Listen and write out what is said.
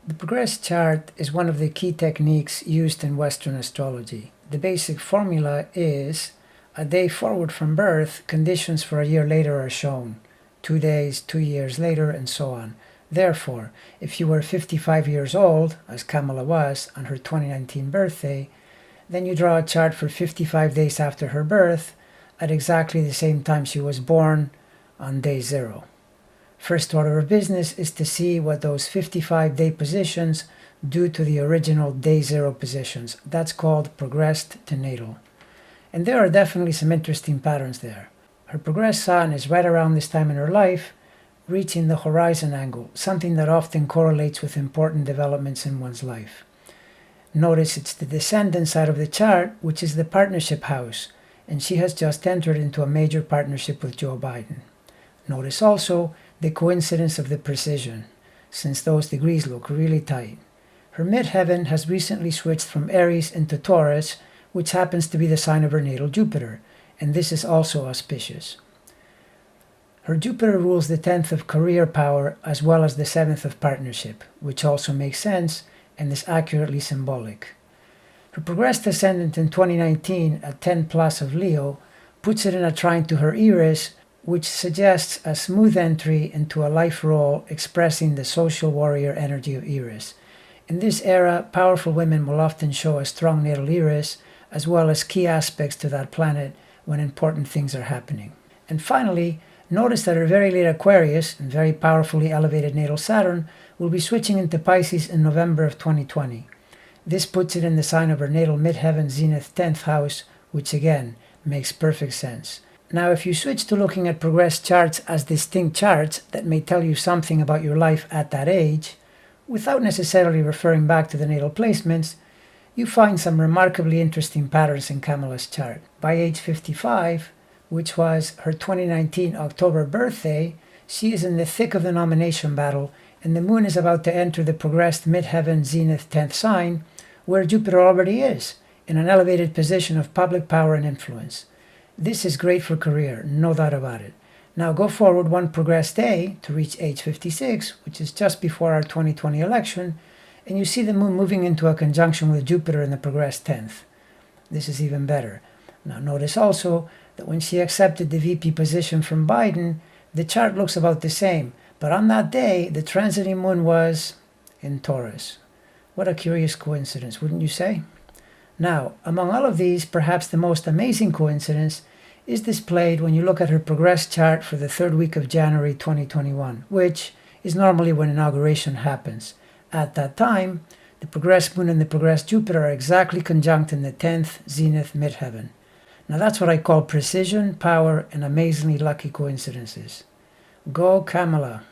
The progress chart is one of the key techniques used in Western astrology. The basic formula is a day forward from birth, conditions for a year later are shown. 2 days, 2 years later, and so on. Therefore, if you were 55 years old, as Kamala was on her 2019 birthday, then you draw a chart for 55 days after her birth at exactly the same time she was born on day 0. First order of business is to see what those 55-day positions do to the original day 0 positions. That's called progressed to natal. And there are definitely some interesting patterns there. Her progressed sun is right around this time in her life, reaching the horizon angle, something that often correlates with important developments in one's life. Notice it's the descendant side of the chart, which is the partnership house, and she has just entered into a major partnership with Joe Biden. Notice also the coincidence of the precision, since those degrees look really tight. Her midheaven has recently switched from Aries into Taurus, which happens to be the sign of her natal Jupiter, and this is also auspicious. Her Jupiter rules the 10th of career power as well as the 7th of partnership, which also makes sense and is accurately symbolic. Her progressed ascendant in 2019 at 10 plus of Leo puts it in a trine to her Eris, which suggests a smooth entry into a life role expressing the social warrior energy of Eris. In this era, powerful women will often show a strong natal Eris, as well as key aspects to that planet when important things are happening. And finally, notice that her very late Aquarius and very powerfully elevated natal Saturn will be switching into Pisces in November of 2020. This puts it in the sign of her natal midheaven zenith 10th house, which again makes perfect sense. Now, if you switch to looking at progressed charts as distinct charts that may tell you something about your life at that age, without necessarily referring back to the natal placements, you find some remarkably interesting patterns in Kamala's chart. By age 55, which was her 2019 October birthday, she is in the thick of the nomination battle, and the moon is about to enter the progressed midheaven zenith 10th sign, where Jupiter already is, in an elevated position of public power and influence. This is great for career, no doubt about it. Now go forward one progressed day to reach age 56, which is just before our 2020 election, and you see the moon moving into a conjunction with Jupiter in the progressed 10th. This is even better. Now notice also that when she accepted the VP position from Biden, the chart looks about the same, but on that day, the transiting moon was in Taurus. What a curious coincidence, wouldn't you say? Now, among all of these, perhaps the most amazing coincidence is displayed when you look at her progressed chart for the 3rd week of January 2021, which is normally when inauguration happens. At that time, the progressed moon and the progressed Jupiter are exactly conjunct in the 10th zenith midheaven. Now that's what I call precision, power, and amazingly lucky coincidences. Go Kamala!